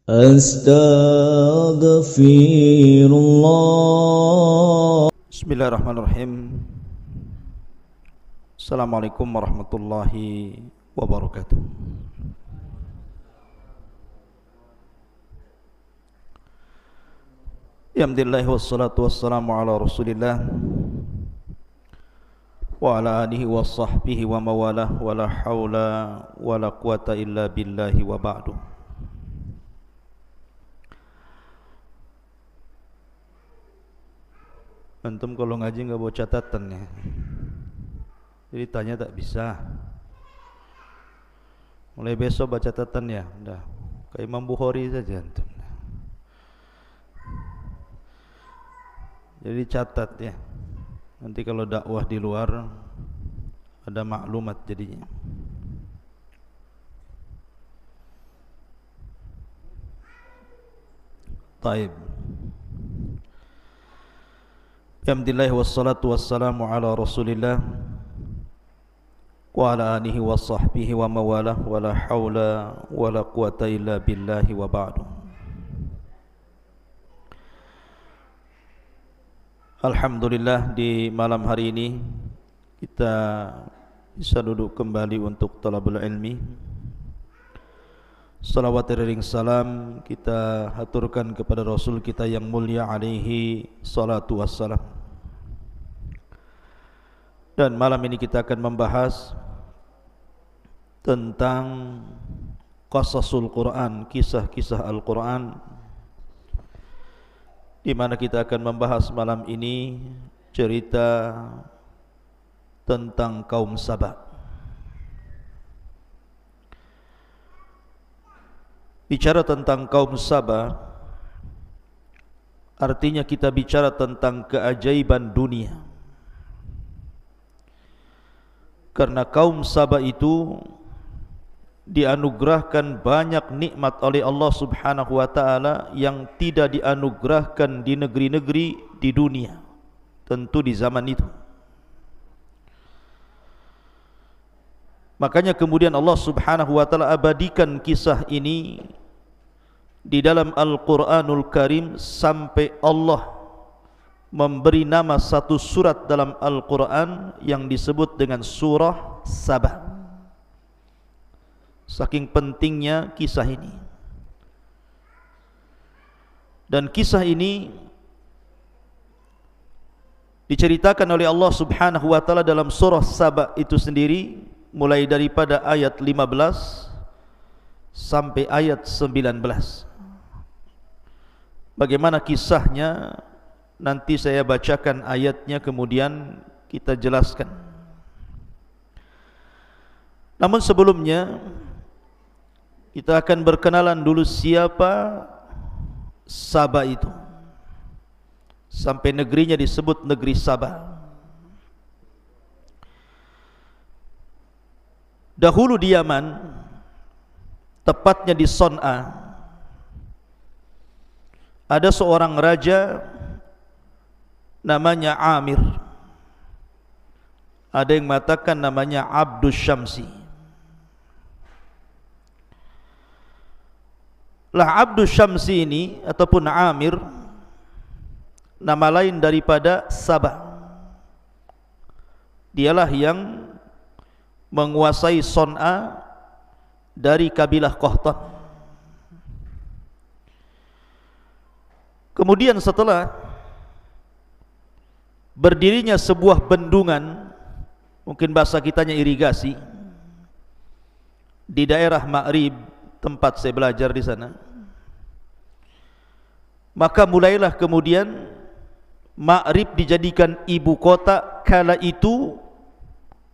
Astaghfirullah. Bismillahirrahmanirrahim. Assalamualaikum warahmatullahi wabarakatuh. Alhamdulillah wassalatu wassalamu ala Rasulillah wa ala alihi wa sahbihi wa mawalah wa la hawla wa la quwata illa billahi wa ba'du. Antum kalau ngaji enggak bawa catatan ya. Jadi tanya tak bisa. Mulai besok baca catatan ya. Udah kayak Imam Bukhari saja antum. Jadi catat ya. Nanti kalau dakwah di luar ada maklumat jadinya. Taib. Alhamdulillah wassalatu wassalamu ala Rasulillah wa ala alihi wa sahbihi wa mawalah wa la hawla wa la quwata illa billahi wa ba'du. Alhamdulillah di malam hari ini kita bisa duduk kembali untuk talabul ilmi. Salawat dan salam kita haturkan kepada Rasul kita yang mulia alaihi salatu wassalam. Dan malam ini kita akan membahas tentang qasasul Quran, kisah-kisah Al-Quran, di mana kita akan membahas malam ini cerita tentang kaum Saba. Bicara tentang kaum Saba artinya kita bicara tentang keajaiban dunia. Karena kaum Saba itu dianugerahkan banyak nikmat oleh Allah Subhanahu wa taala yang tidak dianugerahkan di negeri-negeri di dunia, tentu di zaman itu. Makanya kemudian Allah Subhanahu wa taala abadikan kisah ini di dalam Al-Quranul Karim sampai Allah memberi nama satu surat dalam Al-Quran yang disebut dengan surah Saba. Saking pentingnya kisah ini. Dan kisah ini diceritakan oleh Allah Subhanahu wa taala dalam surah Saba itu sendiri, mulai daripada ayat 15 sampai ayat 19. Bagaimana kisahnya nanti saya bacakan ayatnya kemudian kita jelaskan. Namun sebelumnya kita akan berkenalan dulu siapa Saba itu, sampai negerinya disebut negeri Saba. Dahulu di Yaman, tepatnya di Son'a, ada seorang raja namanya Amir. Ada yang mengatakan namanya Abdus Syamsi. Lah Abdus Syamsi ini ataupun Amir nama lain daripada Saba. Dialah yang menguasai Son'a dari kabilah Qahtan. Kemudian setelah berdirinya sebuah bendungan, mungkin bahasa kitanya irigasi, di daerah Ma'rib, tempat saya belajar di sana, maka mulailah kemudian Ma'rib dijadikan ibu kota kala itu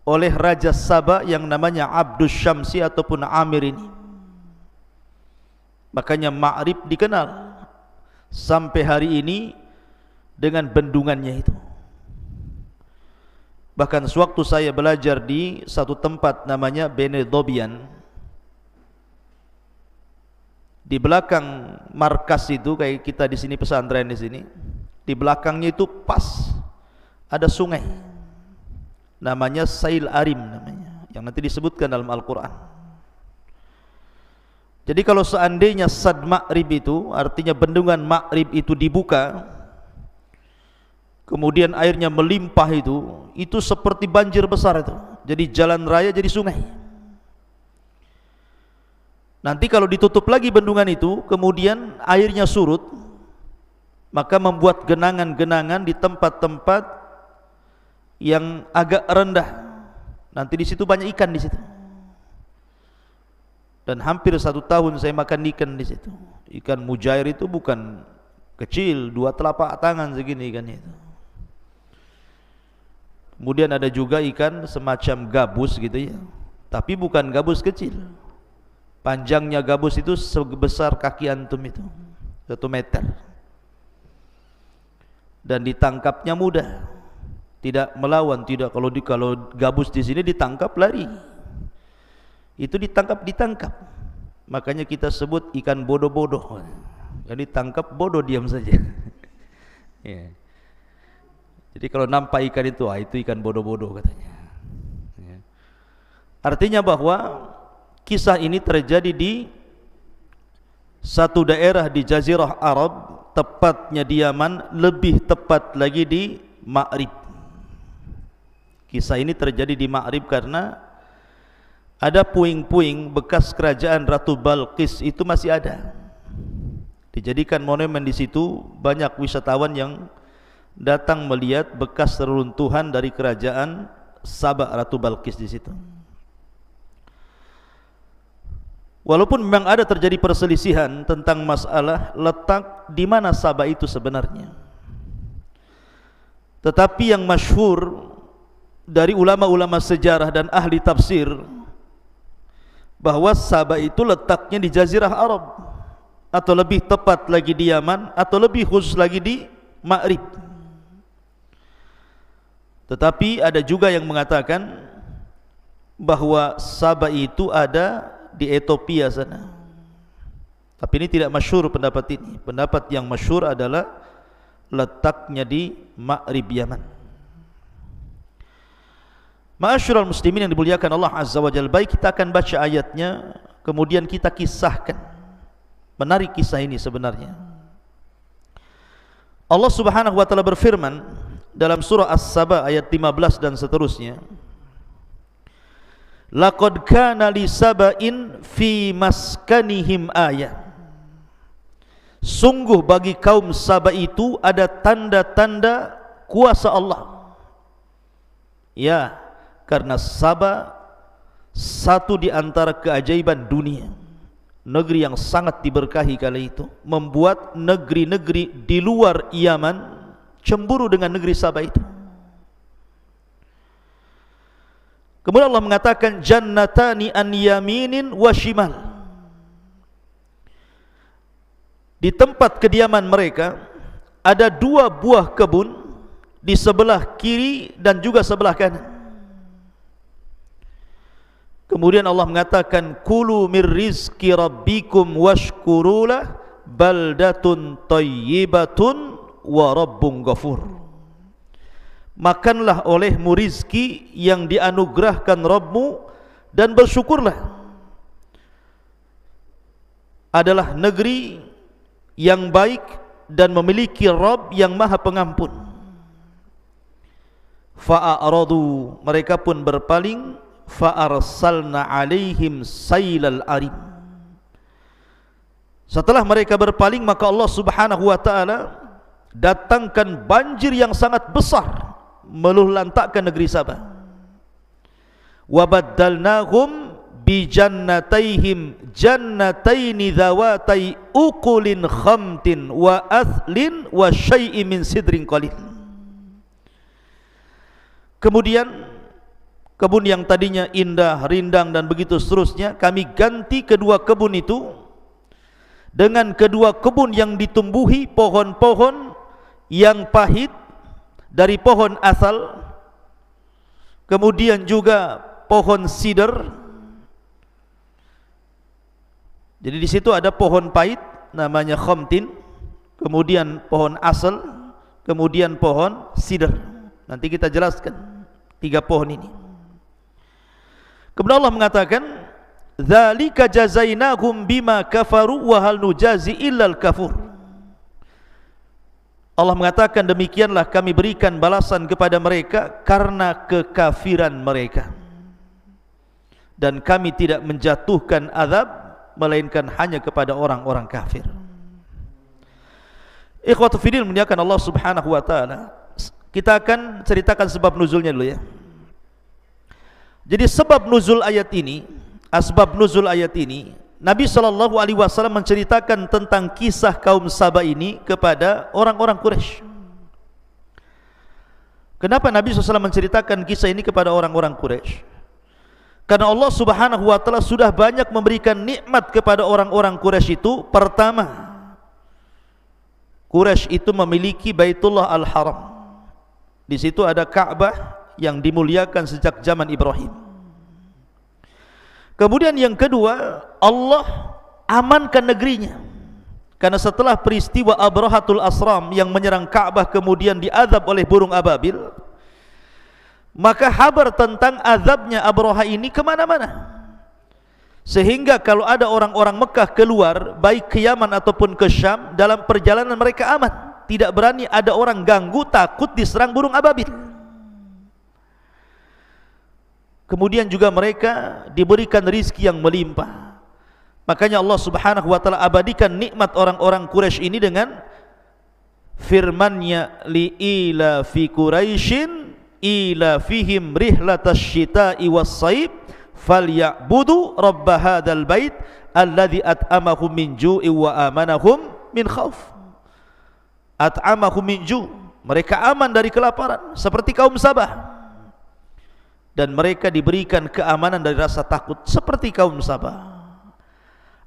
oleh Raja Saba yang namanya Abdus Syamsi ataupun Amir ini. Makanya Ma'rib dikenal sampai hari ini dengan bendungannya itu. Bahkan sewaktu saya belajar di satu tempat namanya Bene Dobian, di belakang markas itu, kayak kita di sini pesantren di sini, di belakangnya itu pas ada sungai namanya Sail Arim namanya, yang nanti disebutkan dalam Al-Quran. Jadi kalau seandainya sad Ma'rib itu, artinya bendungan Ma'rib itu dibuka, kemudian airnya melimpah, itu seperti banjir besar itu. Jadi jalan raya jadi sungai. Nanti kalau ditutup lagi bendungan itu, kemudian airnya surut, maka membuat genangan-genangan di tempat-tempat yang agak rendah. Nanti di situ banyak ikan di situ. Dan hampir 1 tahun saya makan ikan di situ. Ikan mujair itu bukan kecil, 2 telapak tangan segini ikannya itu. Kemudian ada juga ikan semacam gabus gitu ya, tapi bukan gabus kecil. Panjangnya gabus itu sebesar kaki antum itu, 1 meter. Dan ditangkapnya mudah, tidak melawan, tidak. Kalau gabus di sini ditangkap lari. Itu ditangkap. Makanya kita sebut ikan bodoh-bodoh. Jadi tangkap bodoh diam saja. Ya. Jadi kalau nampak ikan itu, itu ikan bodoh-bodoh katanya. Ya. Artinya bahwa kisah ini terjadi di satu daerah di Jazirah Arab, tepatnya di Yaman, lebih tepat lagi di Ma'rib. Kisah ini terjadi di Ma'rib karena ada puing-puing bekas kerajaan Ratu Balqis itu masih ada. Dijadikan monumen di situ, banyak wisatawan yang datang melihat bekas reruntuhan dari kerajaan Sabah Ratu Balqis di situ. Walaupun memang ada terjadi perselisihan tentang masalah letak di mana Sabah itu sebenarnya, tetapi yang masyhur dari ulama-ulama sejarah dan ahli tafsir bahwa Sabah itu letaknya di Jazirah Arab, atau lebih tepat lagi di Yaman, atau lebih khusus lagi di Ma'rib. Tetapi ada juga yang mengatakan bahwa Sabah itu ada di Ethiopia sana. Tapi ini tidak masyhur pendapat ini. Pendapat yang masyhur adalah letaknya di Ma'rib Yaman. Ma'asyiral muslimin yang dimuliakan Allah Azza wa Jalla, baik kita akan baca ayatnya, kemudian kita kisahkan. Menarik kisah ini sebenarnya. Allah Subhanahu wa taala berfirman dalam surah As-Saba ayat 15 dan seterusnya. Laqad kana li saba'in fi maskanihim ayah. Sungguh bagi kaum Sabah itu ada tanda-tanda kuasa Allah. Ya, karena Sabah satu di antara keajaiban dunia, negeri yang sangat diberkahi kala itu, membuat negeri-negeri di luar Yaman cemburu dengan negeri Sabah itu. Kemudian Allah mengatakan jannatani an yaminin wa shimal. Di tempat kediaman mereka ada 2 buah kebun di sebelah kiri dan juga sebelah kanan. Kemudian Allah mengatakan kulu mir rizqi rabbikum washkurulah baldatun thayyibatun wa rabbun ghafur. Makanlah olehmu rizki yang dianugerahkan Rabbmu dan bersyukurlah. Adalah negeri yang baik dan memiliki Rabb yang Maha Pengampun. Fa'aradu, mereka pun berpaling. Fa'arsalna alaihim sailal arim. Setelah mereka berpaling, maka Allah Subhanahu wa taala datangkan banjir yang sangat besar meluluhlantakkan negeri Sabah. Wa baddalnahum bi jannataihim jannataini dzawatai ukulin khamtin wa athlin wa syai'in min sidrin qalil. Kemudian kebun yang tadinya indah, rindang dan begitu seterusnya, kami ganti kedua kebun itu dengan kedua kebun yang ditumbuhi pohon-pohon yang pahit dari pohon asal, kemudian juga pohon sidr. Jadi di situ ada pohon pahit namanya khamtin, kemudian pohon asal, kemudian pohon sidr. Nanti kita jelaskan 3 pohon ini. Kemudian Allah mengatakan dzalika jazainahum bima kafaru wa hal nujazi illal kafur. Allah mengatakan demikianlah kami berikan balasan kepada mereka karena kekafiran mereka, dan kami tidak menjatuhkan azab melainkan hanya kepada orang-orang kafir. Ikhwatu fiddin muliakan Allah Subhanahu wa taala. Kita akan ceritakan sebab nuzulnya dulu ya. Jadi sebab nuzul ayat ini, asbab nuzul ayat ini, Nabi SAW menceritakan tentang kisah kaum Saba ini kepada orang-orang Quraisy. Kenapa Nabi SAW menceritakan kisah ini kepada orang-orang Quraisy? Karena Allah Subhanahu wa taala sudah banyak memberikan nikmat kepada orang-orang Quraisy itu. Pertama, Quraisy itu memiliki Baitullah Al-Haram. Di situ ada Ka'bah yang dimuliakan sejak zaman Ibrahim. Kemudian yang kedua, Allah amankan negerinya. Karena setelah peristiwa Abrahatul Asram yang menyerang Ka'bah kemudian diazab oleh burung ababil, maka kabar tentang azabnya Abraha ini kemana-mana. Sehingga kalau ada orang-orang Mekah keluar, baik ke Yaman ataupun ke Syam, dalam perjalanan mereka aman. Tidak berani ada orang ganggu, takut diserang burung ababil. Kemudian juga mereka diberikan rizki yang melimpah. Makanya Allah Subhanahu wa taala abadikan nikmat orang-orang Quraisy ini dengan firman-Nya, li ila fi Quraisyin ila fihim rihlatash syita'i was-saib falyabudu rabb hadzal bait alladzi at'amahum min ju'i wa amanahum min khauf. At'amahum min ju', mereka aman dari kelaparan seperti kaum Sabah, dan mereka diberikan keamanan dari rasa takut seperti kaum Sabah.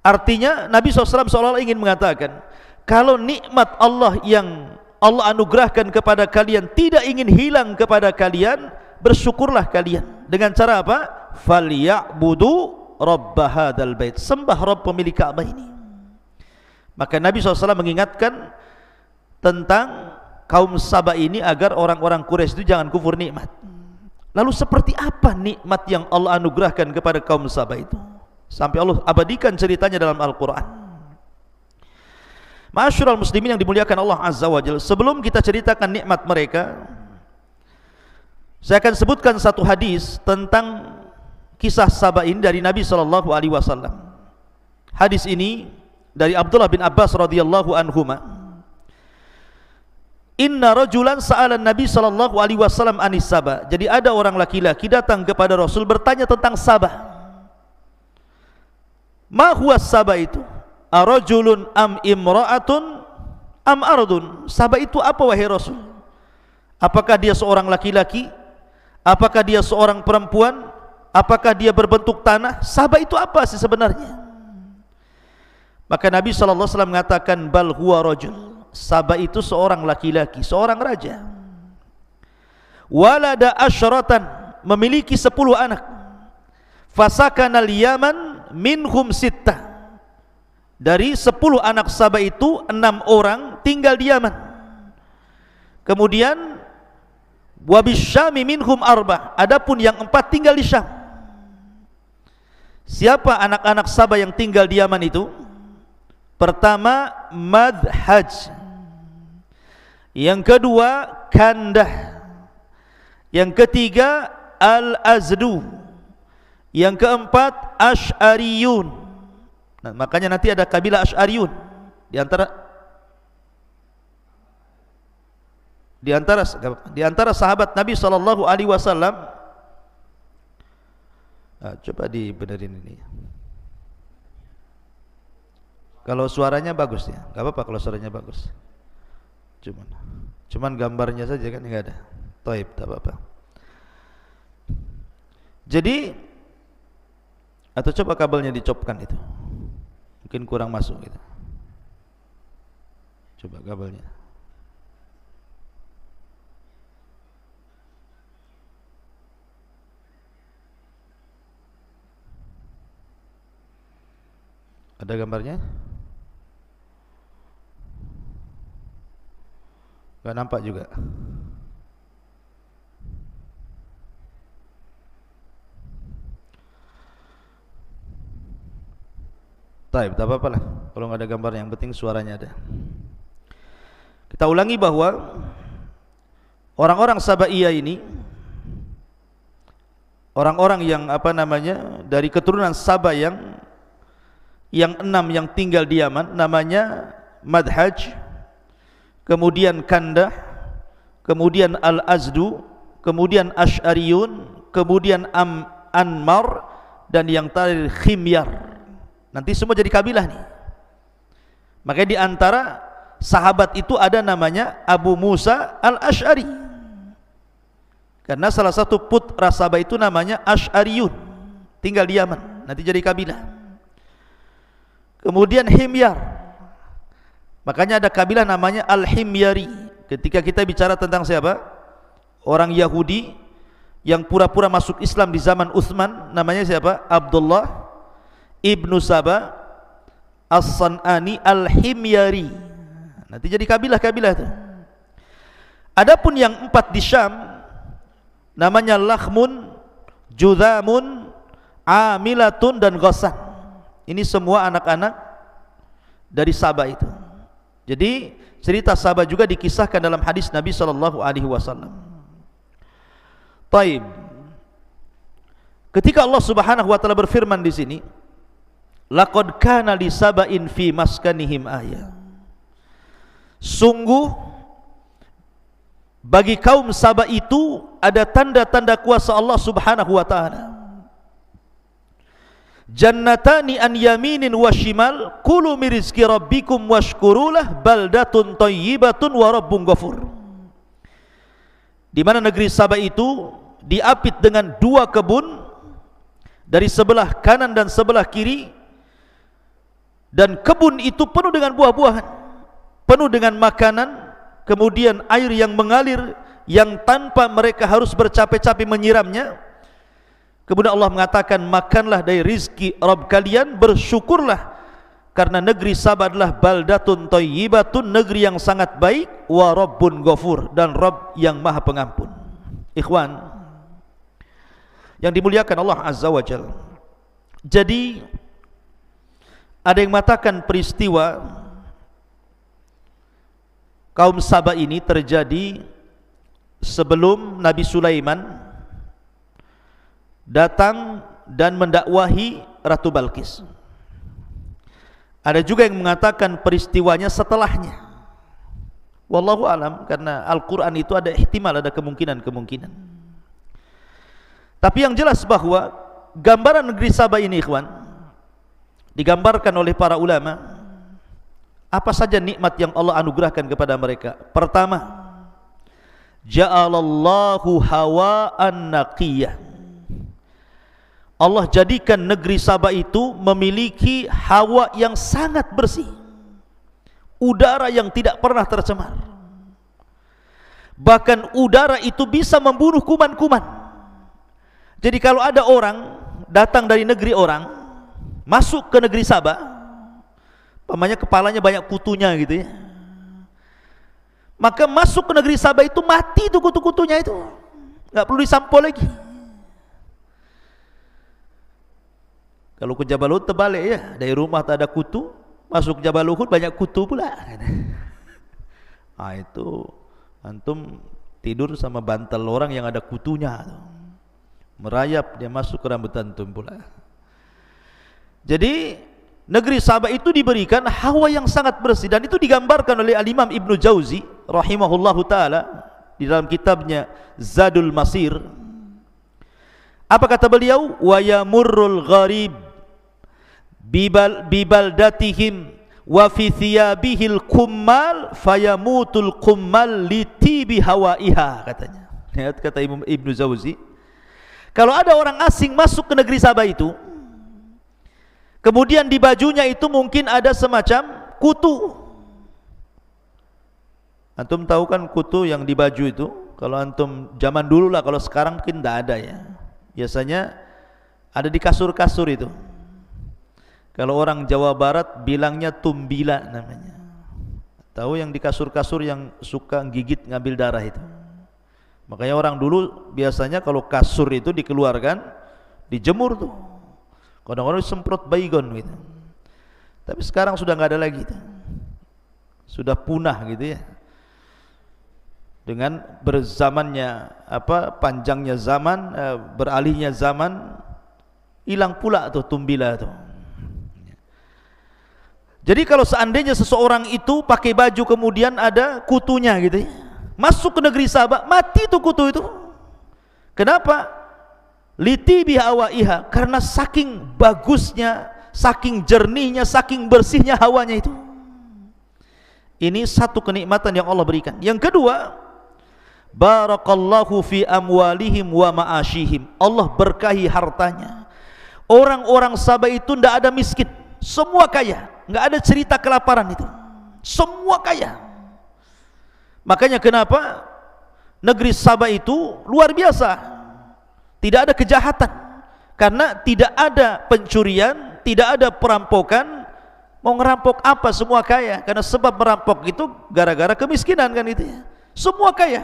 Artinya Nabi SAW seolah-olah ingin mengatakan, kalau nikmat Allah yang Allah anugerahkan kepada kalian tidak ingin hilang kepada kalian, bersyukurlah kalian. Dengan cara apa? Falyabudu rabb hadzal bait, sembah Rabb pemilik Ka'bah ini. Maka Nabi SAW mengingatkan tentang kaum Sabah ini agar orang-orang Quraisy itu jangan kufur nikmat. Lalu seperti apa nikmat yang Allah anugerahkan kepada kaum Sabah itu? Sampai Allah abadikan ceritanya dalam Al-Quran. Ma'asyiral muslimin yang dimuliakan Allah Azza wa Jalla, sebelum kita ceritakan nikmat mereka, saya akan sebutkan satu hadis tentang kisah Sabah ini dari Nabi SAW. Hadis ini dari Abdullah bin Abbas radhiyallahu anhuma. Inna rajulan sa'ala Nabi SAW anis Sabah. Jadi ada orang laki-laki datang kepada Rasul bertanya tentang Sabah. Ma huwa Sabah itu? Arajulun am imra'atun am ardun? Sabah itu apa wahai Rasul? Apakah dia seorang laki-laki? Apakah dia seorang perempuan? Apakah dia berbentuk tanah? Sabah itu apa sih sebenarnya? Maka Nabi SAW mengatakan, bal huwa rajul. Sabah itu seorang laki-laki, seorang raja. Walada asyratan, memiliki 10 anak. Fasakanal Yaman minhum sittah. Dari 10 anak Sabah itu 6 orang tinggal di Yaman. Kemudian wabisyami minhum arba, adapun yang 4 tinggal di Syam. Siapa anak-anak Sabah yang tinggal di Yaman itu? Pertama Madhaj, yang kedua Kandah, yang ketiga Al-Azdu, yang keempat Asy'ariyun. Nah, makanya nanti ada kabilah Asy'ariyun di antara sahabat Nabi SAW. Coba dibenerin ini. Kalau suaranya bagus ya, nggak apa-apa kalau suaranya bagus. Cuman gambarnya saja kan nggak ada. Taib, tak apa-apa. Jadi, atau coba kabelnya dicopkan itu, mungkin kurang masuk gitu. Coba kabelnya. Ada gambarnya? Gak nampak juga. Taib, tak apa-apa lah kalau nggak ada gambar, yang penting suaranya ada. Kita ulangi bahwa orang-orang Sabaiyah ini, orang-orang yang dari keturunan Saba yang 6 yang tinggal di Yaman, namanya Madhaj, kemudian Kandah, kemudian Al-Azdu, kemudian Ash'ariyun, kemudian Anmar, dan yang terakhir Khimyar. Nanti semua jadi kabilah nih. Makanya di antara sahabat itu ada namanya Abu Musa Al-Ash'ari, karena salah satu putra Sabah itu namanya Ash'ariyun, tinggal di Yaman, nanti jadi kabilah. Kemudian Himyar, makanya ada kabilah namanya Al-Himyari. Ketika kita bicara tentang siapa? Orang Yahudi yang pura-pura masuk Islam di zaman Utsman, namanya siapa? Abdullah Ibnu Saba As-San'ani Al-Himyari. Nanti jadi kabilah-kabilah itu. Adapun yang 4 di Syam, namanya Lakhmun, Judhamun, Amilatun, dan Ghassan. Ini semua anak-anak dari Saba itu. Jadi cerita Saba juga dikisahkan dalam hadis Nabi SAW. Taib. Ketika Allah Subhanahu wa taala berfirman di sini, laqad kana li saba'in fi maskanihim ayah. Sungguh bagi kaum Saba itu ada tanda-tanda kuasa Allah Subhanahu wa taala. Jannatani an yaminin wa shimal, kulu min rizqi rabbikum washkurulah, baldatun thayyibatun wa rabbun ghafur. Di mana negeri Saba itu diapit dengan 2 kebun, dari sebelah kanan dan sebelah kiri, dan kebun itu penuh dengan buah-buahan, penuh dengan makanan, kemudian air yang mengalir yang tanpa mereka harus bercapek-capek menyiramnya. Kemudian Allah mengatakan, makanlah dari rizki Rabb kalian, bersyukurlah, karena negeri Saba adalah baldatun thayyibatun, negeri yang sangat baik, wa rabbun ghafur, dan Rabb yang maha pengampun. Ikhwan yang dimuliakan Allah Azza wa Jalla, jadi ada yang mengatakan peristiwa kaum Saba ini terjadi sebelum Nabi Sulaiman datang dan mendakwahi Ratu Balqis. Ada juga yang mengatakan peristiwanya setelahnya. Wallahu alam, karena Al-Quran itu ada ihtimal, ada kemungkinan-kemungkinan. Tapi yang jelas bahwa gambaran negeri Saba ini, ikhwan, digambarkan oleh para ulama apa saja nikmat yang Allah anugerahkan kepada mereka. Pertama, ja'alallahu hawa'an naqiyah. Allah jadikan negeri Saba itu memiliki hawa yang sangat bersih, udara yang tidak pernah tercemar. Bahkan udara itu bisa membunuh kuman-kuman. Jadi kalau ada orang datang dari negeri orang masuk ke negeri Saba, pamannya kepalanya banyak kutunya gitu ya, maka masuk ke negeri Saba itu mati itu kutu-kutunya itu, nggak perlu disampo lagi. Kalau ke Jabal Uhud terbalik ya, dari rumah tak ada kutu, masuk Jabal Uhud banyak kutu pula. Ah, itu antum tidur sama bantal orang yang ada kutunya, merayap dia masuk ke rambut antum pula. Jadi negeri Saba itu diberikan hawa yang sangat bersih, dan itu digambarkan oleh Al-Imam Ibnu Jauzi rahimahullahu taala di dalam kitabnya Zadul Masir. Apa kata beliau? Wa yamurrul gharib bibaldatihim wa fi thiyabihil kummal fayamutul kummal litibi hawaiha, katanya. Lihat kata Ibnu Jauzi, kalau ada orang asing masuk ke negeri Saba itu, kemudian di bajunya itu mungkin ada semacam kutu. Antum tahu kan kutu yang di baju itu? Kalau antum zaman dulu lah, kalau sekarang mungkin tidak ada ya. Biasanya ada di kasur-kasur itu. Kalau orang Jawa Barat bilangnya tumbila namanya. Tahu yang di kasur-kasur yang suka gigit ngambil darah itu. Makanya orang dulu biasanya kalau kasur itu dikeluarkan, dijemur tuh. Kadang-kadang disemprot baygon gitu. Tapi sekarang sudah nggak ada lagi, sudah punah gitu ya. Dengan berzamannya panjangnya zaman, beralihnya zaman, hilang pula tuh tumbila tuh. Jadi kalau seandainya seseorang itu pakai baju kemudian ada kutunya gitu ya, masuk ke negeri Sabah, mati tuh kutu itu. Kenapa? Liti bihawaiha, karena saking bagusnya, saking jernihnya, saking bersihnya hawanya itu. Ini satu kenikmatan yang Allah berikan. Yang kedua, barakallahu fi amwalihim wa ma'ashihim. Allah berkahi hartanya. Orang-orang Sabah itu tidak ada miskin, semua kaya. Nggak ada cerita kelaparan itu, semua kaya. Makanya kenapa negeri Sabah itu luar biasa, tidak ada kejahatan, karena tidak ada pencurian, tidak ada perampokan. Mau ngerampok apa, semua kaya. Karena sebab merampok itu gara-gara kemiskinan kan itu ya. Semua kaya.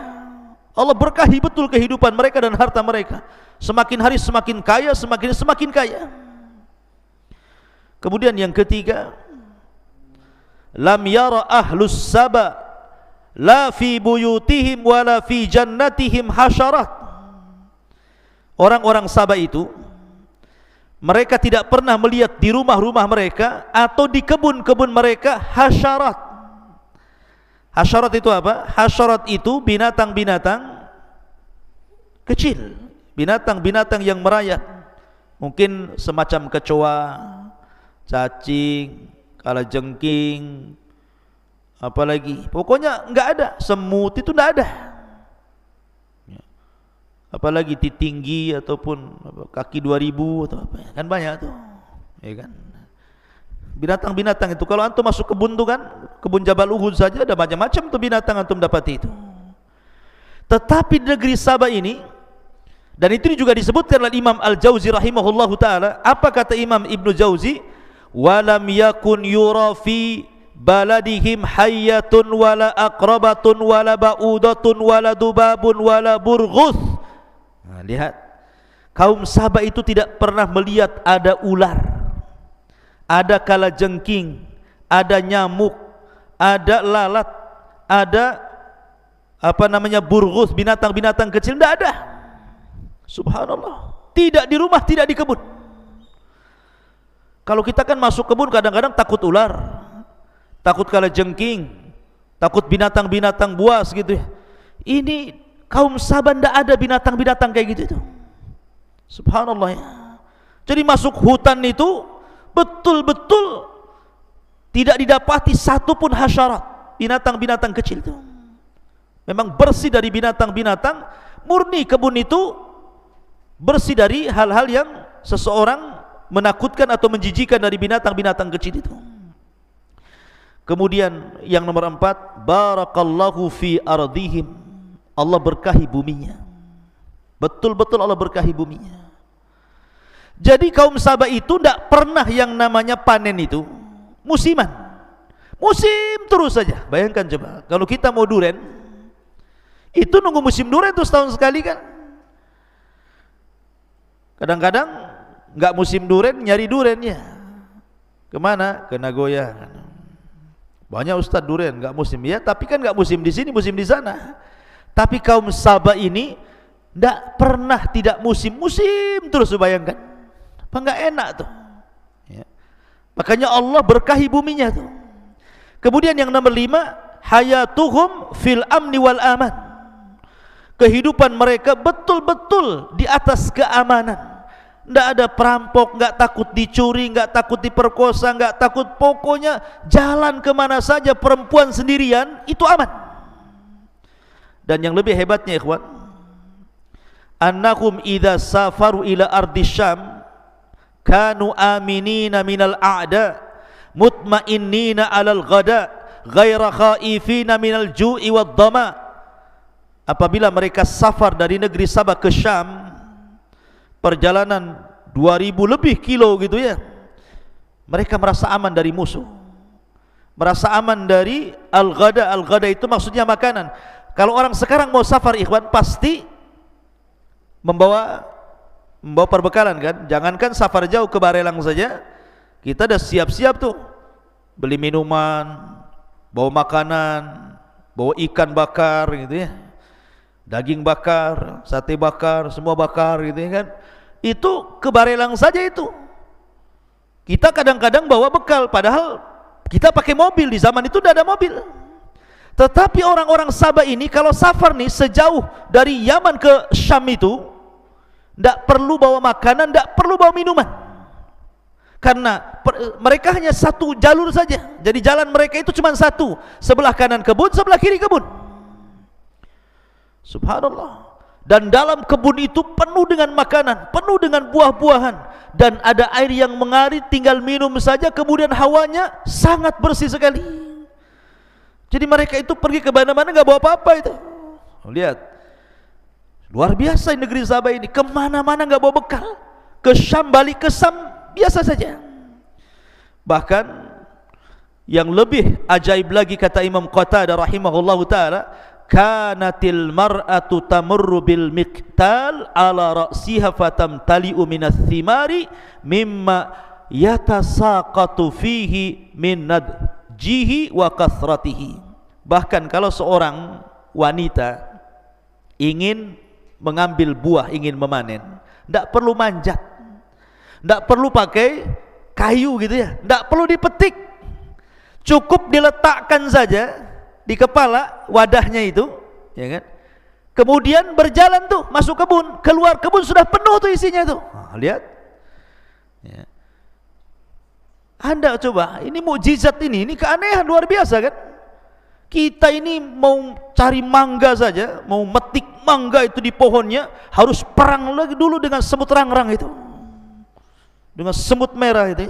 Allah berkahi betul kehidupan mereka dan harta mereka. Semakin hari semakin kaya, semakin kaya. Kemudian yang ketiga, lam yara ahlus Sabah la fi buyutihim wala fi jannatihim hasyarat. Orang-orang Sabah itu, mereka tidak pernah melihat di rumah-rumah mereka atau di kebun-kebun mereka hasyarat. Hasyarat itu apa? Hasyarat itu binatang-binatang kecil, binatang-binatang yang merayap. Mungkin semacam kecoa, cacing, kalajengking, apalagi, pokoknya enggak ada. Semut itu enggak ada. Apalagi titinggi ataupun kaki 2000 atau apa, kan banyak tuh, ya kan. Binatang-binatang itu kalau antum masuk kebun tuh kan, kebun Jabal Uhud saja ada macam-macam tuh binatang antum dapat itu. Tetapi di negeri Sabah ini, dan itu juga disebutkan oleh Imam Al-Jauzi rahimahullahu taala, apa kata Imam Ibnu Jauzi? Walam yakun yura fi baladihim hayyatun wala aqrabatun wala ba'udatun wala dubabun wala burghus. Nah, lihat, kaum Sabah itu tidak pernah melihat ada ular, ada kalajengking, ada nyamuk, ada lalat, ada burghus, binatang-binatang kecil, tidak ada. Subhanallah. Tidak di rumah, tidak di kebun. Kalau kita kan masuk kebun kadang-kadang takut ular, takut kalajengking, takut binatang-binatang buas gitu ya. Ini kaum Sabah tidak ada binatang-binatang kayak gitu itu. Subhanallah ya. Jadi masuk hutan itu betul-betul tidak didapati satu pun hasyarat, binatang-binatang kecil itu. Memang bersih dari binatang-binatang, murni kebun itu bersih dari hal-hal yang seseorang menakutkan atau menjijikan dari binatang-binatang kecil itu. Kemudian yang nomor 4, barakallahu fi ardihim. Allah berkahi buminya. Betul-betul Allah berkahi buminya. Jadi kaum Sabah itu tidak pernah yang namanya panen itu musiman. Musim terus saja. Bayangkan coba, kalau kita mau duren, itu nunggu musim duren itu setahun sekali kan. Kadang-kadang nggak musim duren, nyari durennya kemana? Ke Nagoya. Banyak ustadz duren nggak musim ya, tapi kan nggak musim di sini, musim di sana. Tapi kaum Sabah ini nggak pernah tidak musim terus, bayangkan. Apa nggak enak tuh? Ya. Makanya Allah berkahi buminya tuh. Kemudian yang nomor 5, hayatuhum fil amni wal aman. Kehidupan mereka betul-betul di atas keamanan. Tidak ada perampok, nggak takut dicuri, nggak takut diperkosa, nggak takut, pokoknya jalan kemana saja perempuan sendirian itu aman. Dan yang lebih hebatnya ikhwan, annahum idza safaru ila ardi Syam kanu aminina minal a'da mutmainnina alal ghada ghaira khaifina minal ju'i wad dhama. Apabila mereka safar dari negeri Sabah ke Syam, perjalanan 2000 lebih kilo gitu ya, mereka merasa aman dari musuh, merasa aman dari al-ghada. Al-ghada itu maksudnya makanan. Kalau orang sekarang mau safar ikhwan, pasti membawa perbekalan kan. Jangankan safar jauh ke Barelang saja, kita dah siap-siap tuh beli minuman, bawa makanan, bawa ikan bakar gitu ya, daging bakar, sate bakar, semua bakar gitu ya kan. Itu ke Barelang saja itu. Kita kadang-kadang bawa bekal, padahal kita pakai mobil, di zaman itu tidak ada mobil. Tetapi orang-orang Sabah ini kalau safar nih sejauh dari Yaman ke Syam itu tidak perlu bawa makanan, tidak perlu bawa minuman, karena mereka hanya satu jalur saja. Jadi jalan mereka itu cuma satu, sebelah kanan kebun, sebelah kiri kebun. Subhanallah. Dan dalam kebun itu penuh dengan makanan, penuh dengan buah-buahan, dan ada air yang mengalir, tinggal minum saja, kemudian hawanya sangat bersih sekali. Jadi mereka itu pergi ke mana-mana nggak bawa apa-apa itu. Lihat, luar biasa negeri Sabah ini, kemana-mana nggak bawa bekal. Ke Syam, balik ke Syam biasa saja. Bahkan yang lebih ajaib lagi, kata Imam Qatadah rahimahullahu taala, kanatil mar'atu tamurru bil miqtal ala ra'siha fatamtali'u minas thimari mimma yatasaqatu fihi min nadjihi wa kathratihi. Bahkan kalau seorang wanita ingin mengambil buah, ingin memanen, tidak perlu manjat, tidak perlu pakai kayu gitu ya, tidak perlu dipetik, cukup diletakkan saja di kepala wadahnya itu, ya kan? Kemudian berjalan tuh masuk kebun, keluar kebun sudah penuh tuh isinya tuh. Lihat, ya. Anda coba, ini mukjizat ini keanehan luar biasa kan? Kita ini mau cari mangga saja, mau metik mangga itu di pohonnya, harus perang lagi dulu dengan semut rangrang itu, dengan semut merah itu.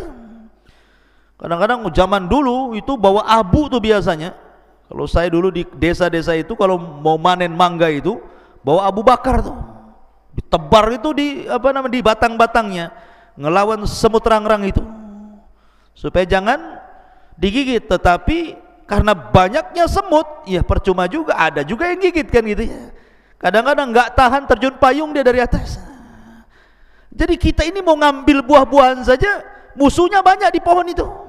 Kadang-kadang zaman dulu itu bawa abu tuh biasanya. Kalau saya dulu di desa-desa itu kalau mau manen mangga itu bawa abu bakar tuh, ditebar itu di di batang-batangnya, ngelawan semut rangrang itu supaya jangan digigit. Tetapi karena banyaknya semut, ya percuma juga, ada juga yang gigit kan gitu ya. Kadang-kadang nggak tahan, terjun payung dia dari atas. Jadi kita ini mau ngambil buah-buahan saja, musuhnya banyak di pohon itu.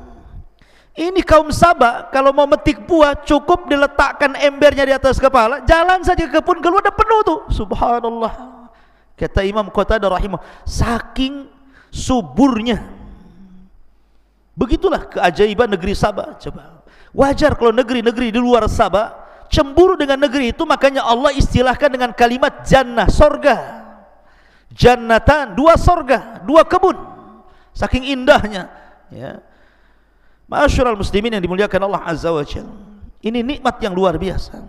Ini kaum Sabah kalau mau metik buah cukup diletakkan embernya di atas kepala, jalan saja ke kebun, keluar ada penuh tuh. Subhanallah. Kata Imam Qatadah rahimah, saking suburnya. Begitulah keajaiban negeri Sabah. Coba, wajar kalau negeri-negeri di luar Sabah cemburu dengan negeri itu, makanya Allah istilahkan dengan kalimat jannah, sorga. Jannatan, dua sorga, dua kebun. Saking indahnya, ya. Ma'asyiral muslimin yang dimuliakan Allah Azza wa Jalla, ini nikmat yang luar biasa.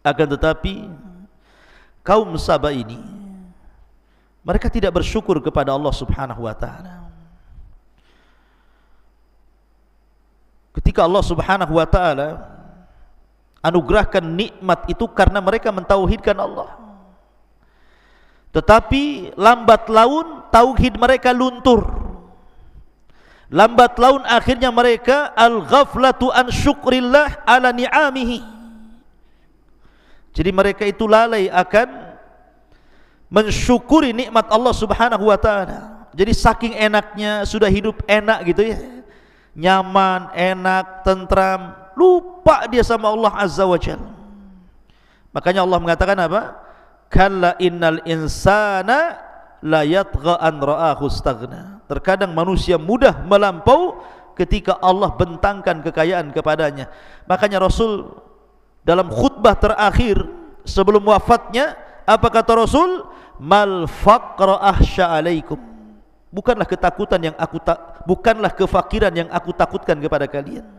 Akan tetapi kaum Sabah ini mereka tidak bersyukur kepada Allah Subhanahu wa taala. Ketika Allah Subhanahu wa taala anugerahkan nikmat itu karena mereka mentauhidkan Allah, tetapi lambat laun tauhid mereka luntur. Lambat laun akhirnya mereka al-ghaflatu an syukrillah ala ni'amihi. Jadi mereka itu lalai akan mensyukuri nikmat Allah Subhanahu wa taala. Jadi saking enaknya sudah hidup enak gitu ya, nyaman, enak, tentram, lupa dia sama Allah Azza wa Jalla. Makanya Allah mengatakan apa? Kalla innal insana la yatgha an ra'ahu istaghna. Terkadang manusia mudah melampau ketika Allah bentangkan kekayaan kepadanya. Makanya Rasul dalam khutbah terakhir sebelum wafatnya, apa kata Rasul? Mal faqra ahsya alaikum. Bukanlah ketakutan yang bukanlah kefakiran yang aku takutkan kepada kalian.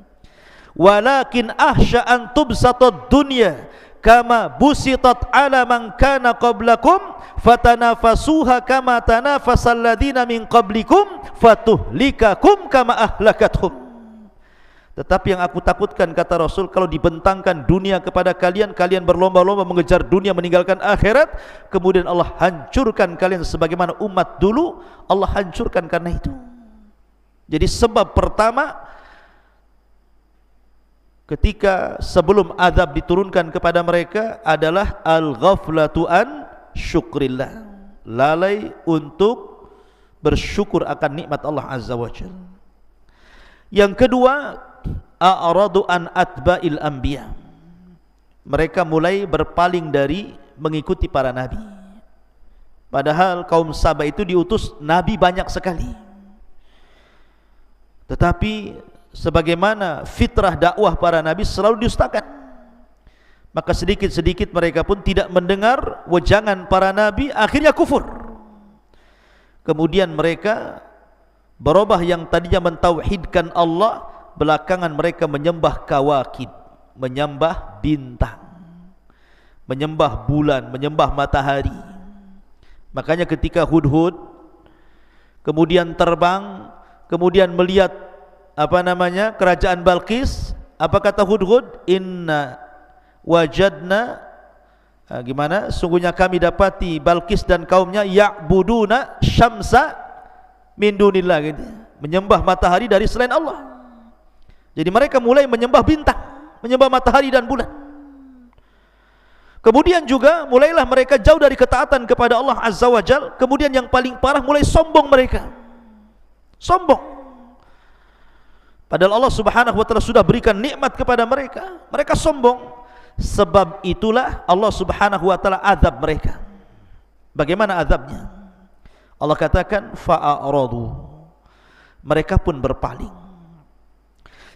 Walakin ahsya an tubsatad dunya kama busitat ala man kana qablakum fatanafasuha kama tanafasal ladina min qablikum fatuhlikakum kama ahlakathum. Tetapi yang aku takutkan, kata Rasul, kalau dibentangkan dunia kepada kalian, kalian berlomba-lomba mengejar dunia meninggalkan akhirat, kemudian Allah hancurkan kalian sebagaimana umat dulu Allah hancurkan karena itu. Jadi sebab pertama ketika sebelum azab diturunkan kepada mereka adalah al-ghaflatu an syukrillah, lalai untuk bersyukur akan nikmat Allah Azza wa Jalla. Yang kedua, a'radu an atba'il anbiya. Mereka mulai berpaling dari mengikuti para nabi. Padahal kaum Saba itu diutus nabi banyak sekali. Tetapi sebagaimana fitrah dakwah para nabi selalu didustakan, maka sedikit-sedikit mereka pun tidak mendengar wejangan para nabi, akhirnya kufur. Kemudian mereka berubah, yang tadinya mentauhidkan Allah, belakangan mereka menyembah kawakib, menyembah bintang, menyembah bulan, menyembah matahari. Makanya ketika Hudhud kemudian terbang, kemudian melihat kerajaan Balqis, apa kata Hudhud? Inna wajadna, sungguhnya kami dapati Balqis dan kaumnya ya'buduna syamsa min dunillah, gitu, menyembah matahari dari selain Allah. Jadi mereka mulai menyembah bintang, menyembah matahari dan bulan. Kemudian juga mulailah mereka jauh dari ketaatan kepada Allah Azza wa Jal. Kemudian yang paling parah, mulai sombong mereka. Sombong. Padahal Allah Subhanahu wa Ta'ala sudah berikan nikmat kepada mereka. Mereka sombong. Sebab itulah Allah Subhanahu wa Ta'ala azab mereka. Bagaimana azabnya? Allah katakan fa'aradu. Mereka pun berpaling.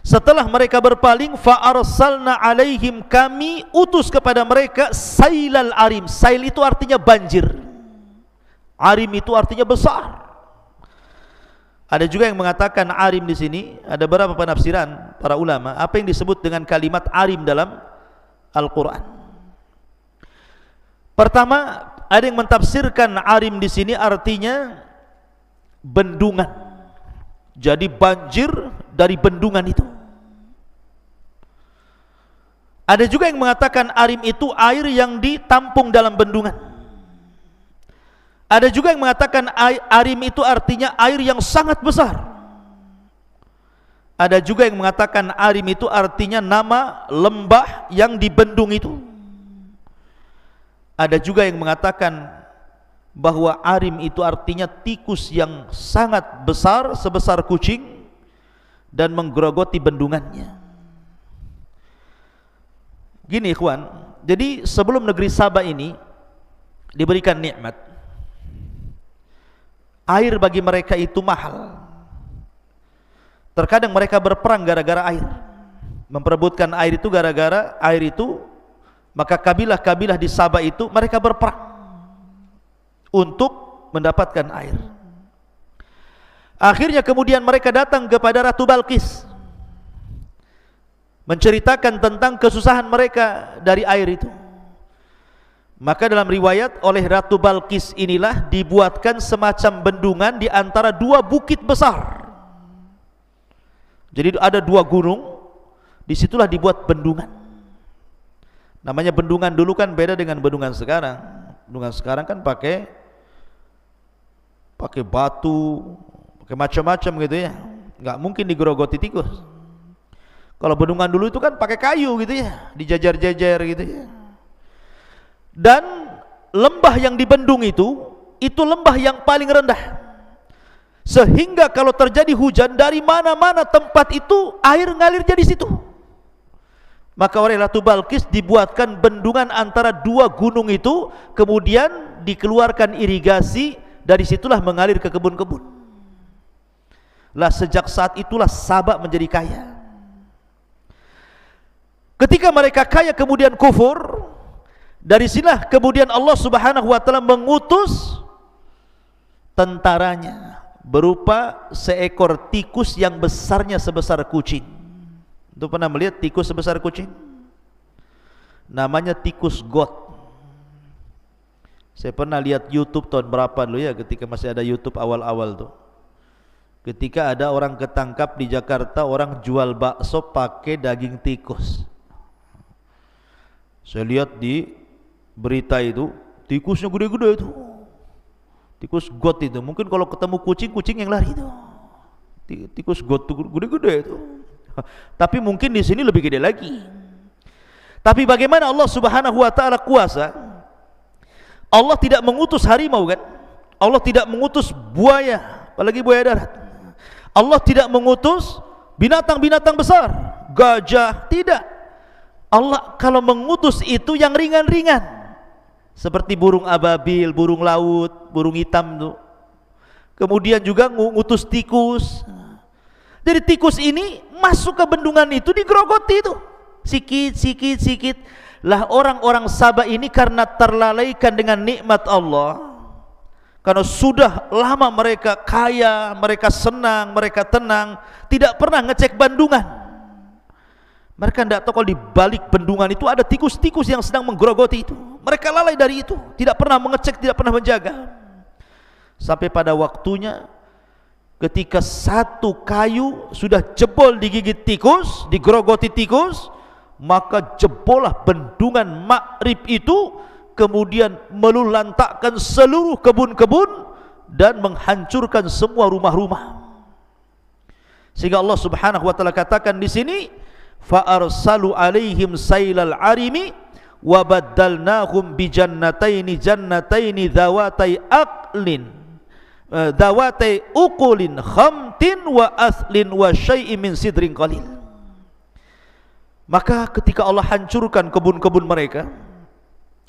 Setelah mereka berpaling, fa'arsalna alaihim, kami utus kepada mereka sailal arim. Sail itu artinya banjir, arim itu artinya besar. Ada juga yang mengatakan arim di sini, ada beberapa penafsiran para ulama apa yang disebut dengan kalimat arim dalam Al-Quran. Pertama, ada yang mentafsirkan arim di sini artinya bendungan. Jadi banjir dari bendungan itu. Ada juga yang mengatakan arim itu air yang ditampung dalam bendungan. Ada juga yang mengatakan arim itu artinya air yang sangat besar. Ada juga yang mengatakan arim itu artinya nama lembah yang dibendung itu. Ada juga yang mengatakan bahwa arim itu artinya tikus yang sangat besar, sebesar kucing, dan menggerogoti bendungannya. Gini ikhwan, jadi sebelum negeri Saba ini diberikan nikmat, air bagi mereka itu mahal. Terkadang mereka berperang gara-gara air, memperebutkan air itu gara-gara air itu. Maka kabilah-kabilah di Saba itu mereka berperang untuk mendapatkan air. Akhirnya kemudian mereka datang kepada Ratu Balqis, menceritakan tentang kesusahan mereka dari air itu. Maka dalam riwayat, oleh Ratu Balqis inilah dibuatkan semacam bendungan di antara dua bukit besar. Jadi ada dua gunung, disitulah dibuat bendungan. Namanya bendungan dulu kan beda dengan bendungan sekarang. Bendungan sekarang kan pakai batu, pakai macam-macam gitu ya. Nggak mungkin digerogoti tikus. Kalau bendungan dulu itu kan pakai kayu gitu ya, dijajar-jajar gitu ya. Dan lembah yang dibendung itu lembah yang paling rendah. Sehingga kalau terjadi hujan, dari mana-mana tempat itu air ngalir jadi situ. Maka oleh Ratu Balqis dibuatkan bendungan antara dua gunung itu, kemudian dikeluarkan irigasi, dari situlah mengalir ke kebun-kebun. Lah sejak saat itulah Saba menjadi kaya. Ketika mereka kaya kemudian kufur, dari sinilah kemudian Allah Subhanahu wa Ta'ala mengutus tentaranya berupa seekor tikus yang besarnya sebesar kucing. Itu pernah melihat tikus sebesar kucing? Namanya tikus got. Saya pernah lihat YouTube tahun berapa dulu ya, ketika masih ada YouTube awal-awal tuh. Ketika ada orang ketangkap di Jakarta, orang jual bakso pakai daging tikus. Saya lihat di berita itu, tikusnya gede-gede itu. Tikus got itu. Mungkin kalau ketemu kucing, kucing yang lari itu. Tikus got itu gede-gede itu. Tapi mungkin di sini lebih gede lagi. Tapi bagaimana Allah Subhanahu wa Ta'ala kuasa? Allah tidak mengutus harimau kan? Allah tidak mengutus buaya, apalagi buaya darat. Allah tidak mengutus binatang-binatang besar, gajah, tidak. Allah kalau mengutus itu yang ringan-ringan, seperti burung ababil, burung laut, burung hitam tuh. Kemudian juga ngutus tikus. Jadi tikus ini masuk ke bendungan itu, digerogoti itu sikit. Lah orang-orang Sabah ini karena terlalaikan dengan nikmat Allah, karena sudah lama mereka kaya, mereka senang, mereka tenang, tidak pernah ngecek bendungan. Mereka tidak tahu kalau di balik bendungan itu ada tikus-tikus yang sedang menggerogoti itu. Mereka lalai dari itu, tidak pernah mengecek, tidak pernah menjaga. Sampai pada waktunya ketika satu kayu sudah jebol digigit tikus, digerogoti tikus, maka jebollah bendungan Ma'rib itu, kemudian meluluhlantakkan seluruh kebun-kebun dan menghancurkan semua rumah-rumah. Sehingga Allah Subhanahu wa taala katakan di sini, fa arsalu alaihim sailal arimi wa baddalnahum bi jannataini dzawatai aqlin dzawatai uqulin khamtin wa aslin wa syai'in min sidrin qalil. Maka ketika Allah hancurkan kebun-kebun mereka,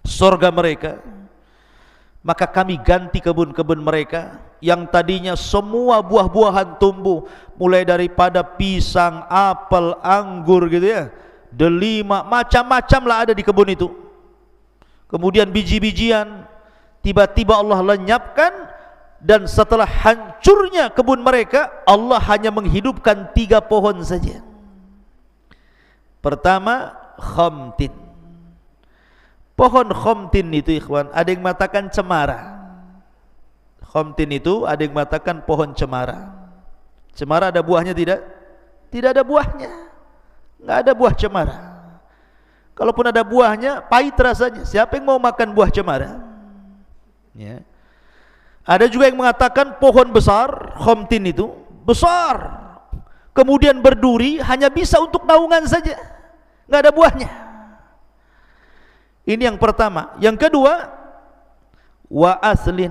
surga mereka, maka kami ganti kebun-kebun mereka yang tadinya semua buah-buahan tumbuh, mulai daripada pisang, apel, anggur gitu ya, delima, macam-macam lah ada di kebun itu. Kemudian biji-bijian tiba-tiba Allah lenyapkan, dan setelah hancurnya kebun mereka, Allah hanya menghidupkan 3 pohon saja. Pertama, khamtin. Pohon khamtin itu ikhwan, ada yang mengatakan cemara. Khamtin itu ada yang mengatakan pohon cemara. Cemara ada buahnya tidak? Tidak ada buahnya. Enggak ada buah cemara. Kalaupun ada buahnya, pahit rasanya. Siapa yang mau makan buah cemara? Ya. Ada juga yang mengatakan pohon besar, khamtin itu besar, kemudian berduri, hanya bisa untuk naungan saja, enggak ada buahnya. Ini yang pertama. Yang kedua, wa aslin,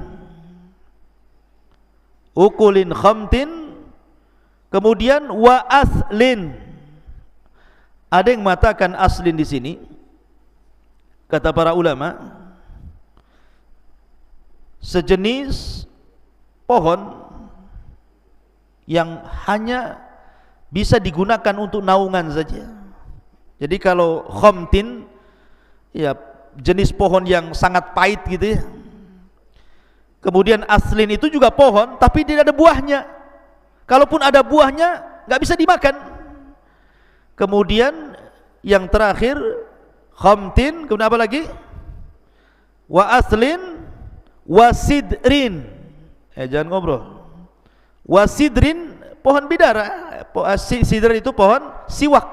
ukulin khamtin, kemudian wa aslin. Ada yang mengatakan aslin di sini, kata para ulama, sejenis pohon yang hanya bisa digunakan untuk naungan saja. Jadi kalau khamtin, ya jenis pohon yang sangat pahit gitu ya. Kemudian aslin itu juga pohon, tapi tidak ada buahnya. Kalaupun ada buahnya, nggak bisa dimakan. Kemudian yang terakhir, khamtin, kemudian apa lagi? Wa aslin, wasidrin. Jangan ngobrol. Wasidrin, pohon bidara. Sidr itu pohon siwak.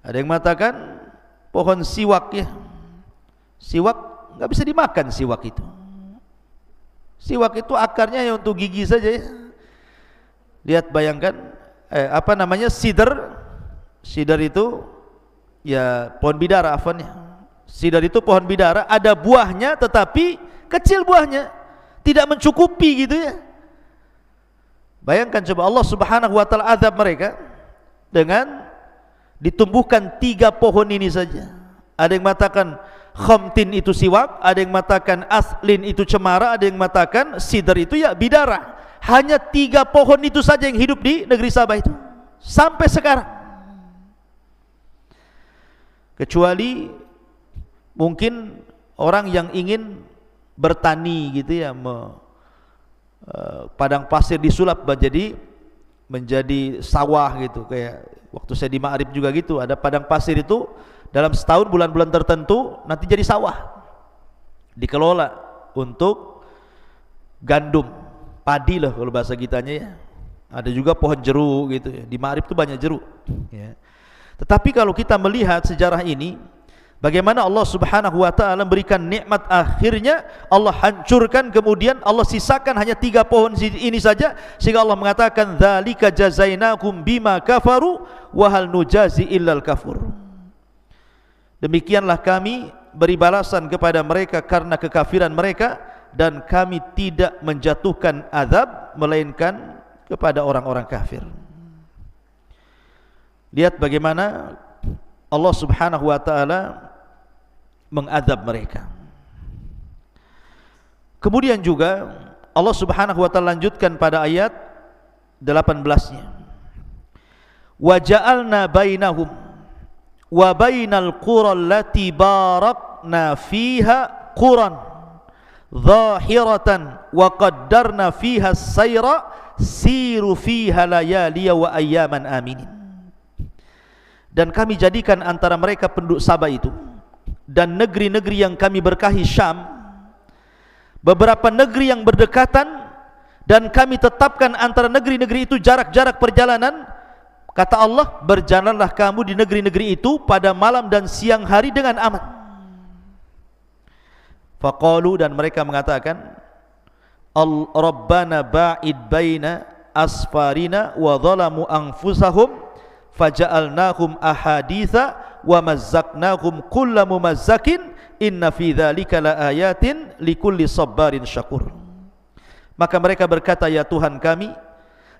Ada yang mengatakan pohon siwak ya. Siwak nggak bisa dimakan siwak itu. Siwak itu akarnya yang untuk gigi saja ya. Lihat, bayangkan apa namanya, sidr. Sidr itu ya pohon bidara, afwan ya. Sidr itu pohon bidara, ada buahnya tetapi kecil buahnya, tidak mencukupi gitu ya. Bayangkan coba Allah Subhanahu wa taala azab mereka dengan ditumbuhkan 3 pohon ini saja. Ada yang mengatakan khamtin itu siwak, ada yang mengatakan aslin itu cemara, ada yang mengatakan sidr itu ya bidara. Hanya 3 pohon itu saja yang hidup di negeri Sabah itu sampai sekarang. Kecuali mungkin orang yang ingin bertani gitu ya, padang pasir disulap menjadi sawah gitu. Kayak waktu saya di Ma'rib juga gitu, ada padang pasir itu dalam setahun bulan-bulan tertentu nanti jadi sawah, dikelola untuk gandum, padi lah kalau bahasa kitanya ya. Ada juga pohon jeruk gitu ya. Di Ma'rib itu banyak jeruk ya. Tetapi kalau kita melihat sejarah ini, bagaimana Allah Subhanahu wa taala memberikan nikmat, akhirnya Allah hancurkan, kemudian Allah sisakan hanya 3 pohon ini saja, sehingga Allah mengatakan dzalika jazainakum bima kafaru wa hal nujazi illal kafur. Demikianlah kami beri balasan kepada mereka karena kekafiran mereka, dan kami tidak menjatuhkan azab melainkan kepada orang-orang kafir. Lihat bagaimana Allah Subhanahu wa taala mengadab mereka. Kemudian juga Allah Subhanahu wa taala lanjutkan pada ayat 18-nya. Wa ja'alna bainahum wa bainal qura allati barakna fiha quran zahiratan wa qaddarna fiha as-sayra siru fiha layaliya wa ayyaman aminin. Dan kami jadikan antara mereka penduduk Sabah itu dan negeri-negeri yang kami berkahi Syam beberapa negeri yang berdekatan, dan kami tetapkan antara negeri-negeri itu jarak-jarak perjalanan. Kata Allah, berjalanlah kamu di negeri-negeri itu pada malam dan siang hari dengan aman. Faqalu, dan mereka mengatakan, Rabbana ba'id baina asfarina wa zalamu anfusahum faja'alnahum ahaditha wa mazzaqnahum kulla mumazzakin inna fi dzalika laayatin likulli sabarin syakur. Maka mereka berkata, ya Tuhan kami,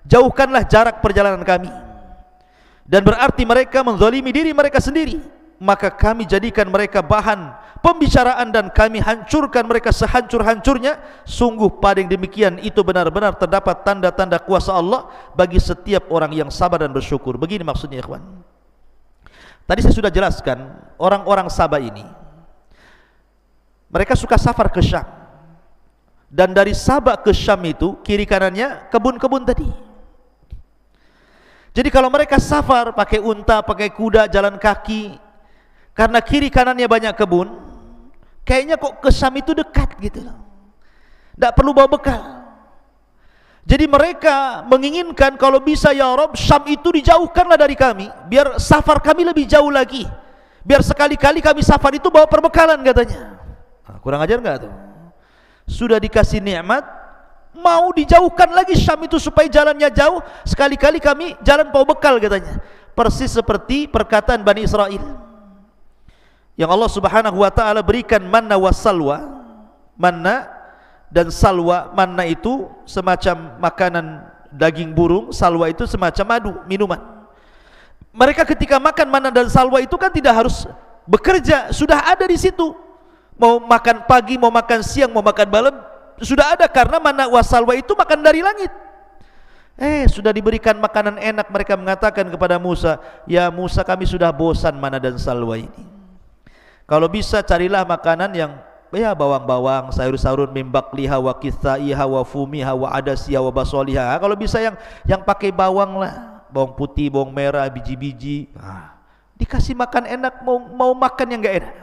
jauhkanlah jarak perjalanan kami. Dan berarti mereka menzalimi diri mereka sendiri, maka kami jadikan mereka bahan pembicaraan dan kami hancurkan mereka sehancur-hancurnya. Sungguh pada yang demikian itu benar-benar terdapat tanda-tanda kuasa Allah bagi setiap orang yang sabar dan bersyukur. Begini maksudnya, ikhwan. Tadi saya sudah jelaskan, orang-orang Sabah ini mereka suka safar ke Syam, dan dari Sabah ke Syam itu kiri kanannya kebun-kebun tadi. Jadi kalau mereka safar pakai unta, pakai kuda, jalan kaki, karena kiri kanannya banyak kebun, kayaknya kok ke Syam itu dekat gitu loh, tidak perlu bawa bekal. Jadi mereka menginginkan kalau bisa, ya Rabb, Syam itu dijauhkanlah dari kami, biar safar kami lebih jauh lagi, biar sekali-kali kami safar itu bawa perbekalan katanya. Kurang ajar enggak tuh? Sudah dikasih nikmat, mau dijauhkan lagi Syam itu supaya jalannya jauh, sekali-kali kami jalan bawa bekal katanya. Persis seperti perkataan Bani Israel yang Allah Subhanahu wa taala berikan manna wassalwa. Manna dan salwa, manna itu semacam makanan daging burung, salwa itu semacam madu, minuman. Mereka ketika makan manna dan salwa itu kan tidak harus bekerja, sudah ada di situ. Mau makan pagi, mau makan siang, mau makan malam, sudah ada, karena manna wassalwa itu makan dari langit. Sudah diberikan makanan enak, mereka mengatakan kepada Musa, ya Musa, kami sudah bosan manna dan salwa ini. Kalau bisa carilah makanan yang ya bawang-bawang, sayur-sayur, mimbakliha wa kithaiha wa fumiha wa adasiha wa basoliha. Kalau bisa yang pakai bawang lah, bawang putih, bawang merah, biji-biji. Dikasih makan enak, mau makan yang enggak enak.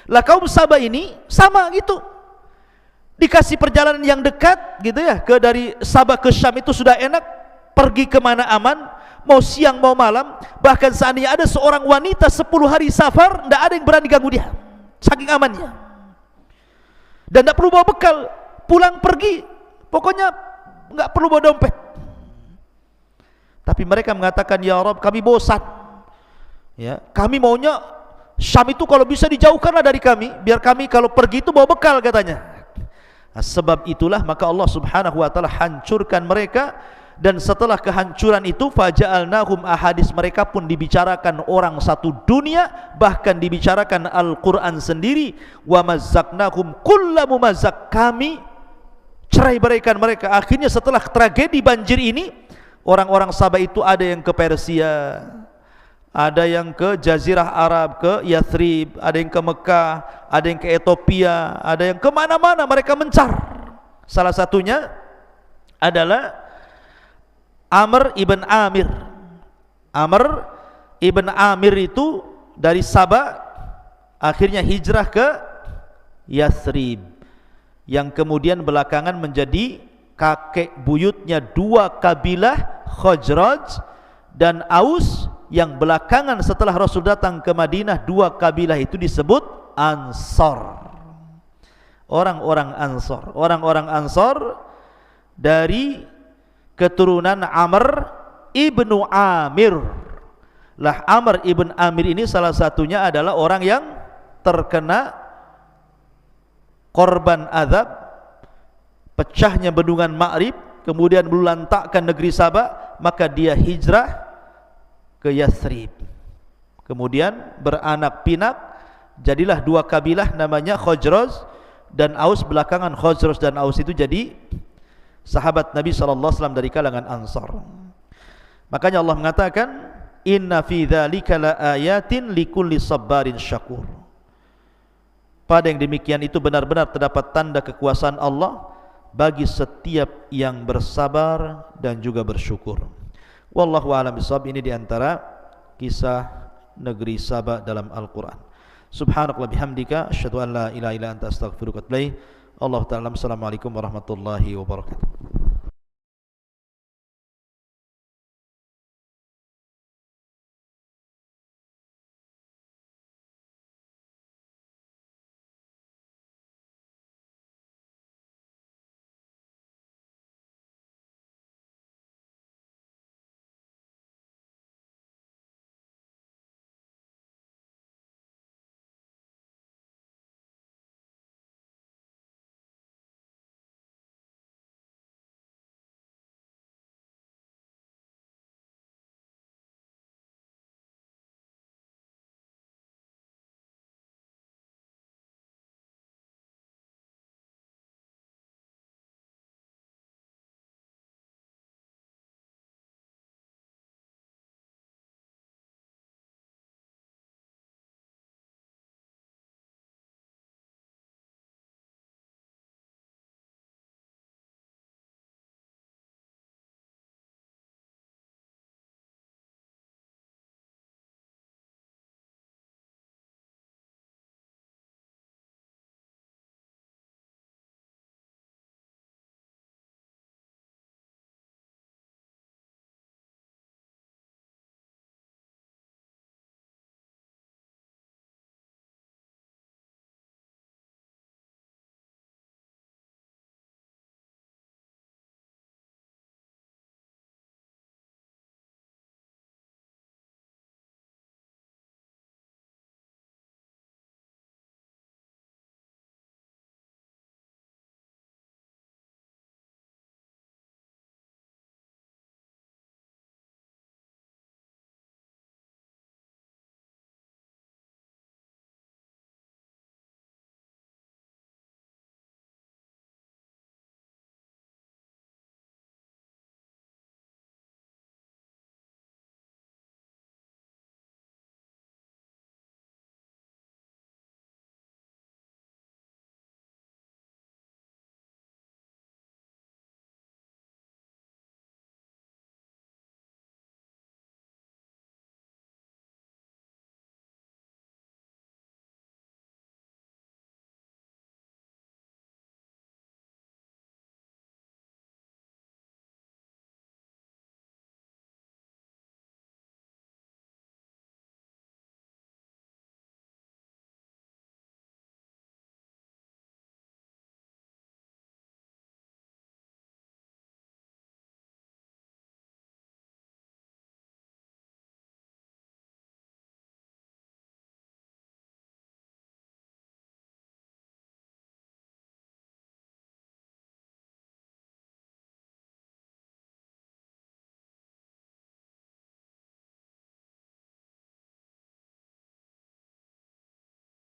Lah kaum Sabah ini sama gitu, dikasih perjalanan yang dekat gitu ya, dari Sabah ke Syam itu sudah enak, pergi kemana aman, mau siang mau malam. Bahkan seandainya ada seorang wanita 10 hari safar, tidak ada yang berani ganggu dia, saking amannya. Dan tidak perlu bawa bekal, pulang pergi, pokoknya nggak perlu bawa dompet. Tapi mereka mengatakan, ya Rabb, kami bosan, ya, kami maunya Syam itu kalau bisa dijauhkanlah dari kami, biar kami kalau pergi itu bawa bekal katanya. Sebab itulah maka Allah Subhanahu wa taala hancurkan mereka, dan setelah kehancuran itu faja'alnahum ahadis, mereka pun dibicarakan orang satu dunia, bahkan dibicarakan Al-Qur'an sendiri. Wa mazzaqnahum kulla mumazzaq, kami cerai beraikan mereka. Akhirnya setelah tragedi banjir ini, orang-orang Sabah itu ada yang ke Persia, ada yang ke Jazirah Arab, ke Yathrib, ada yang ke Mekah, ada yang ke Ethiopia, ada yang kemana-mana mereka mencar. Salah satunya adalah Amr ibn Amir. Amr ibn Amir itu dari Sabah akhirnya hijrah ke Yathrib, yang kemudian belakangan menjadi kakek buyutnya dua kabilah, Khazraj dan Aus, yang belakangan setelah Rasul datang ke Madinah, dua kabilah itu disebut Ansar. Orang-orang Ansar, orang-orang Ansar dari keturunan Amr ibnu Amir. Lah Amr ibn Amir ini salah satunya adalah orang yang terkena korban azab pecahnya bendungan Ma'rib, kemudian melantakkan negeri Sabah, maka dia hijrah ke Yathrib. Kemudian beranak pinak, jadilah dua kabilah namanya Khazraj dan Aus. Belakangan Khazraj dan Aus itu jadi sahabat Nabi SAW dari kalangan Ansar. Makanya Allah mengatakan, inna fi dzalika laayatin likulli sabarin syakur. Pada yang demikian itu benar-benar terdapat tanda kekuasaan Allah bagi setiap yang bersabar dan juga bersyukur. Wallahu a'lam bishawab. Ini diantara kisah negeri Saba dalam Al-Quran. Subhanakallah bihamdika asyhadu an la ilaha illa anta astaghfiruka wa atubu ilaik. Allah ta'ala. Assalamualaikum warahmatullahi wabarakatuh.